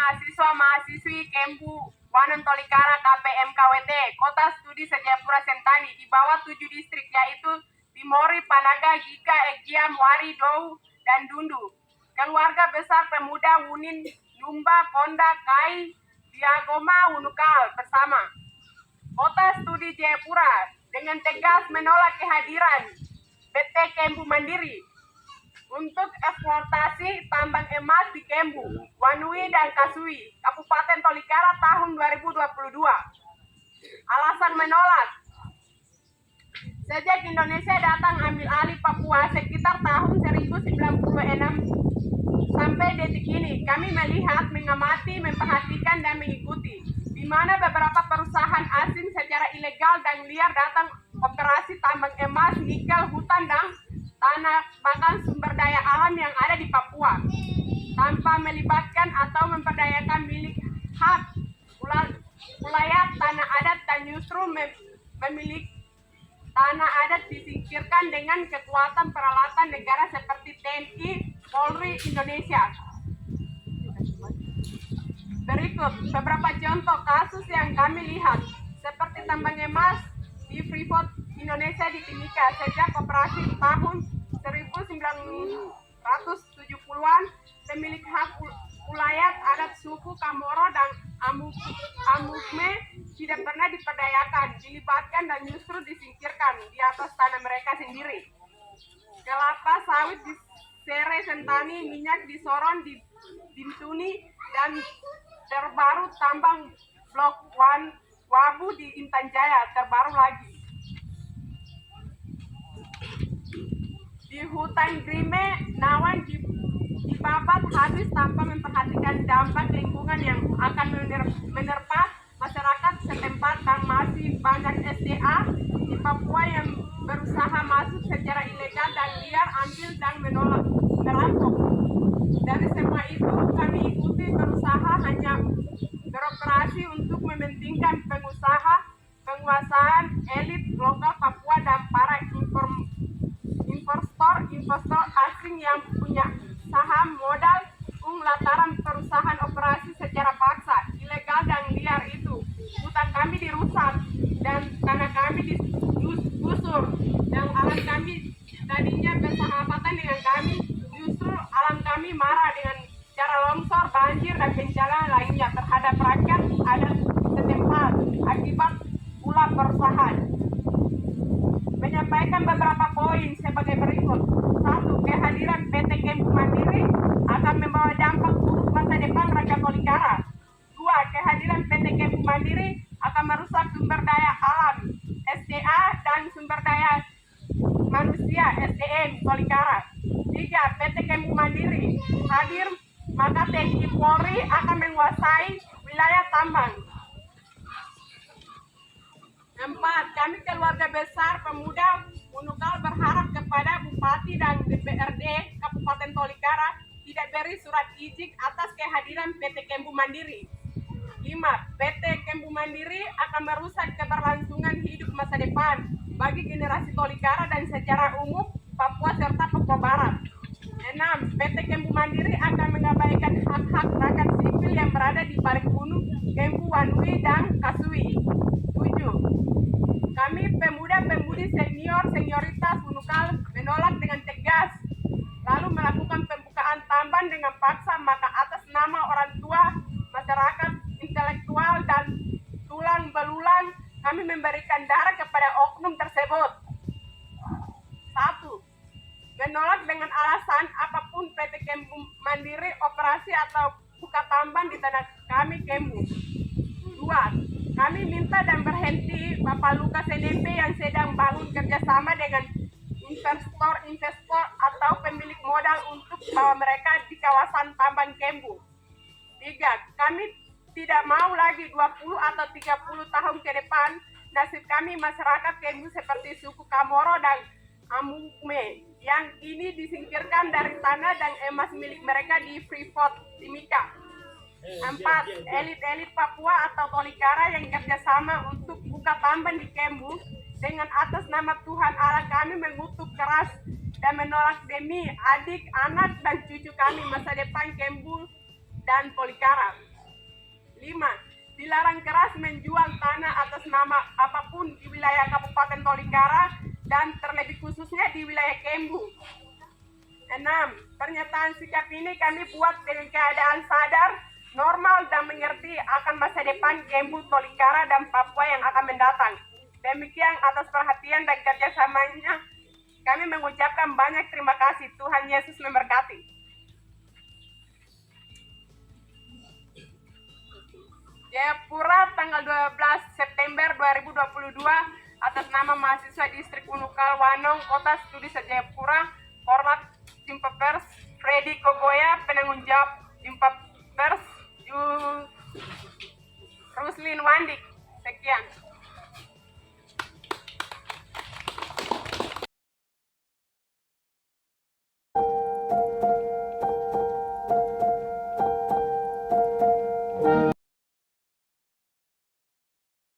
mahasiswa-mahasiswi Kembu Wanon Tolikara KPMKWT Kota Studi Sejapura Sentani di bawah 7 distrik yaitu Timori, Panaga, Gika, Egiam, Wari, Dou, dan Dundu. Keluarga besar pemuda Wunin, Numba, Konda, Kai, Diagoma, Unukal bersama. Kota Studi Jayapura dengan tegas menolak kehadiran PT Kembu Mandiri untuk eksploitasi tambang emas di Kembu, Wanui, dan Kasui, Kabupaten Tolikara tahun 2022. Alasan menolak: sejak Indonesia datang ambil alih Papua sekitar tahun 1096 sampai detik ini, kami melihat, mengamati, memperhatikan, dan mengikuti di mana beberapa perusahaan asing secara ilegal dan liar datang operasi tambang emas, nikel, hutan, dan tanah, bahkan sumber daya alam yang ada di Papua tanpa melibatkan atau memperdayakan milik hak ulayat tanah adat, dan justru memiliki tanah adat disingkirkan dengan kekuatan peralatan negara seperti TNI, Polri, Indonesia. Berikut beberapa contoh kasus yang kami lihat, seperti tambang emas di Freeport Indonesia di Timika sejak operasi tahun 1970-an, pemilik hak ulayat adat suku Kamoro dan Amukme tidak pernah diperdayakan, dilibatkan, dan justru disingkirkan di atas tanah mereka sendiri. Kelapa sawit di Sere Sentani, minyak di Soron, di Bintuni, dan terbaru tambang Blok Wabu di Intan Jaya, terbaru lagi. Di hutan Grime, Nawan dibabat habis tanpa memperhatikan dampak lingkungan yang akan menerpa masyarakat setempat, dan masih banyak SDA di Papua yang berusaha masuk secara ilegal dan liar, ambil dan menolak merampok. Dari semua itu, kami ikuti berusaha hanya beroperasi untuk mementingkan penguasaan elit lokal Papua dan para investor asing yang punya saham modal lantaran perusahaan operasi secara paksa, ilegal, dan liar itu. Hutan kami dirusak dan tanah kami digusur, dan alam kami tadinya bersahabatan dengan kami, justru alam kami marah dengan cara longsor, banjir, dan bencana lainnya terhadap rakyat adat setempat akibat ulah perusahaan. Menyampaikan beberapa poin sebagai berikut. 1. Kehadiran PT Kembu Mandiri akan membawa dampak buruk masa depan rakyat Tolikara. 2. Kehadiran PT Kembu Mandiri akan merusak sumber daya alam SDA dan sumber daya manusia SDM Tolikara. 3. PT Kembu Mandiri hadir, maka TNI Polri akan menguasai wilayah tambang. 4. Kami keluarga besar pemuda Unukal berharap kepada Bupati dan DPRD Kabupaten Tolikara tidak beri surat izin atas kehadiran PT Kembu Mandiri. 5. PT Kembu Mandiri akan merusak keberlangsungan hidup masa depan bagi generasi Tolikara dan secara umum Papua serta Papua Barat. 6. PT Kembu Mandiri akan mengabaikan hak-hak rakyat sipil yang berada di balik gunung Kembu, Wanui, dan Kasui. 7. Kami pemuda-pemudi senioritas Unukal menolak dengan tegas, lalu melakukan pembukaan tambang dengan paksa, maka atas nama orang tua, masyarakat, intelektual, dan tulang belulang, kami memberikan darah kepada oknum tersebut. 1. Menolak dengan alasan apapun PT Kembu Mandiri operasi atau buka tambang di tanah kami Kembu. 2. Kami minta dan berhenti Bapak Lukas NMB yang sedang bangun kerjasama dengan investor atau pemilik modal untuk bawa mereka di kawasan tambang Kembu. 3. Kami tidak mau lagi 20 atau 30 tahun ke depan nasib kami masyarakat Kembu seperti suku Kamoro dan Amukme yang ini disingkirkan dari tanah dan emas milik mereka di Freeport Timika. 4. Elit-elit Papua atau Tolikara yang kerjasama untuk buka tambang di Kembu dengan atas nama Tuhan Allah kami mengutuk keras dan menolak demi adik, anak, dan cucu kami masa depan Kembu dan Tolikara. 5. Dilarang keras menjual tanah atas nama apapun di wilayah Kabupaten Tolikara dan terlebih khususnya di wilayah Kembu. 6. Pernyataan sikap ini kami buat dengan keadaan sadar, normal dan mengerti akan masa depan Kembu, Tolikara, dan Papua yang akan mendatang. Demikian atas perhatian dan kerjasamanya. Kami mengucapkan banyak terima kasih. Tuhan Yesus memberkati. Jayapura, tanggal 12 September 2022, atas nama mahasiswa Distrik Unukal Wanong, Kota Studi Jayapura, Korlat Jumpa Pers, Freddy Kogoya, penanggung jawab Jumpa Pers, Ruslin Wandik. Sekian.